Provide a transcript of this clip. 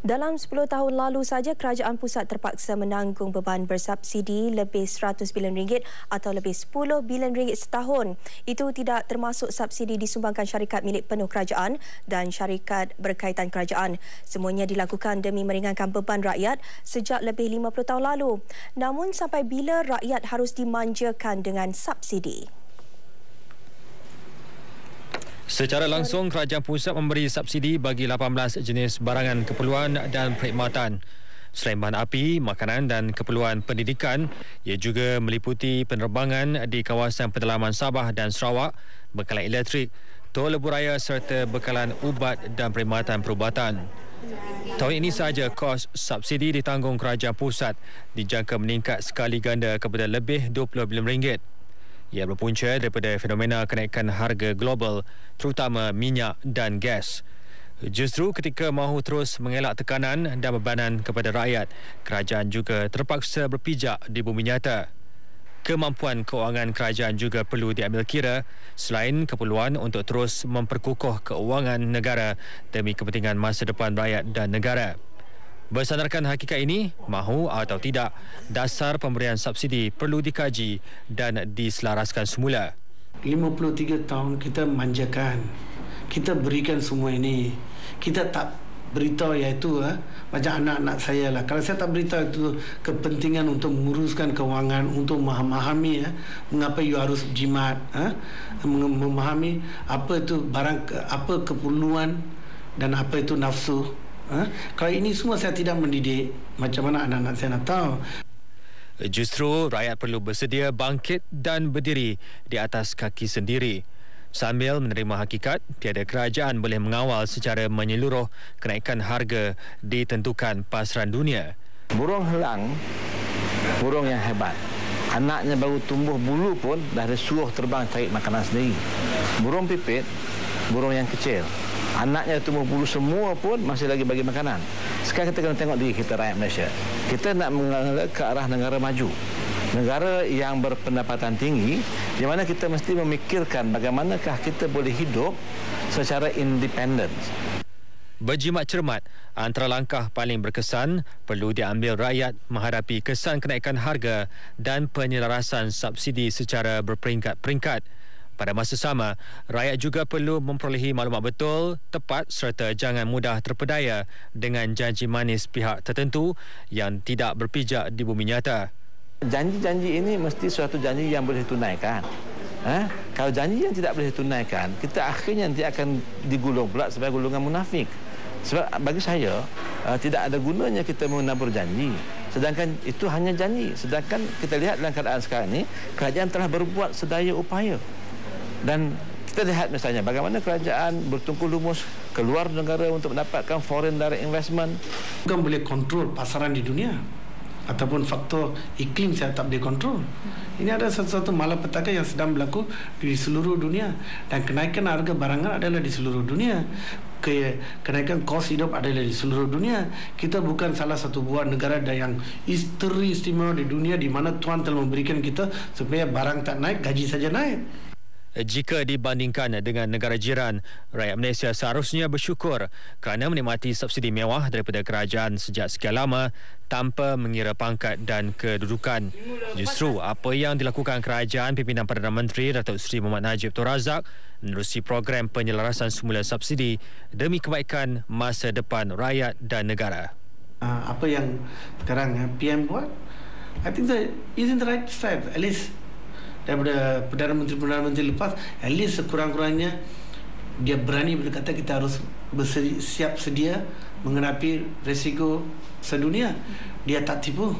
Dalam 10 tahun lalu saja, kerajaan pusat terpaksa menanggung beban bersubsidi lebih 100 bilion ringgit atau lebih 10 bilion ringgit setahun. Itu tidak termasuk subsidi disumbangkan syarikat milik penuh kerajaan dan syarikat berkaitan kerajaan. Semuanya dilakukan demi meringankan beban rakyat sejak lebih 50 tahun lalu. Namun sampai bila rakyat harus dimanjakan dengan subsidi? Secara langsung, kerajaan pusat memberi subsidi bagi 18 jenis barangan keperluan dan perkhidmatan. Selain bahan api, makanan dan keperluan pendidikan, ia juga meliputi penerbangan di kawasan pedalaman Sabah dan Sarawak, bekalan elektrik, tol lebuh-raya serta bekalan ubat dan perkhidmatan perubatan. Tahun ini sahaja kos subsidi ditanggung kerajaan pusat dijangka meningkat sekali ganda kepada lebih 20 bilion ringgit. Ia berpunca daripada fenomena kenaikan harga global, terutama minyak dan gas. Justru ketika mahu terus mengelak tekanan dan bebanan kepada rakyat, kerajaan juga terpaksa berpijak di bumi nyata. Kemampuan keuangan kerajaan juga perlu diambil kira selain keperluan untuk terus memperkukuh keuangan negara demi kepentingan masa depan rakyat dan negara. Bersandarkan hakikat ini, mahu atau tidak, dasar pemberian subsidi perlu dikaji dan diselaraskan semula. 53 tahun kita manjakan, kita berikan semua ini. Kita tak beritahu iaitu macam anak-anak saya lah. Kalau saya tak beritahu itu kepentingan untuk menguruskan kewangan, untuk memahami mengapa you harus jimat, memahami apa itu barang, apa keperluan dan apa itu nafsu. Kalau ini semua saya tidak mendidik, macam mana anak-anak saya nak tahu? Justru rakyat perlu bersedia bangkit dan berdiri di atas kaki sendiri. Sambil menerima hakikat, tiada kerajaan boleh mengawal secara menyeluruh kenaikan harga ditentukan pasaran dunia. Burung helang, burung yang hebat. Anaknya baru tumbuh bulu pun dah ada suruh terbang cari makanan sendiri. Burung pipit, burung yang kecil. Anaknya tumbuh bulu semua pun masih lagi bagi makanan. Sekarang kita kena tengok diri kita rakyat Malaysia. Kita nak mengarah ke arah negara maju. Negara yang berpendapatan tinggi, di mana kita mesti memikirkan bagaimanakah kita boleh hidup secara independen. Berjimat cermat, antara langkah paling berkesan perlu diambil rakyat menghadapi kesan kenaikan harga dan penyelarasan subsidi secara berperingkat-peringkat. Pada masa sama, rakyat juga perlu memperolehi maklumat betul, tepat serta jangan mudah terpedaya dengan janji manis pihak tertentu yang tidak berpijak di bumi nyata. Janji-janji ini mesti suatu janji yang boleh tunaikan. Kalau janji yang tidak boleh tunaikan, kita akhirnya nanti akan digulung pula sebagai golongan munafik. Sebab bagi saya, tidak ada gunanya kita menabur janji. Sedangkan itu hanya janji. Sedangkan kita lihat dalam keadaan sekarang ini, kerajaan telah berbuat sedaya upaya. Dan kita lihat misalnya bagaimana kerajaan bertungkus lumus keluar negara untuk mendapatkan foreign direct investment. Bukan boleh kontrol pasaran di dunia ataupun faktor iklim saya tak boleh kontrol. Ini ada sesuatu malapetaka yang sedang berlaku di seluruh dunia. Dan kenaikan harga barangan adalah di seluruh dunia. Kenaikan kos hidup adalah di seluruh dunia. Kita bukan salah satu buah negara yang istimewa di dunia di mana Tuhan telah memberikan kita supaya barang tak naik, gaji saja naik. Jika dibandingkan dengan negara jiran, rakyat Malaysia seharusnya bersyukur kerana menikmati subsidi mewah daripada kerajaan sejak sekian lama tanpa mengira pangkat dan kedudukan. Justru apa yang dilakukan kerajaan pimpinan Perdana Menteri Datuk Seri Mohamad Najib Tun Razak menerusi program penyelarasan semula subsidi demi kebaikan masa depan rakyat dan negara. Apa yang sekarang PM buat, I think that is in the right side. At least daripada Perdana Menteri lepas, at least sekurang-kurangnya dia berani berkata kita harus bersiap sedia menghadapi risiko sedunia. Dia tak tipu.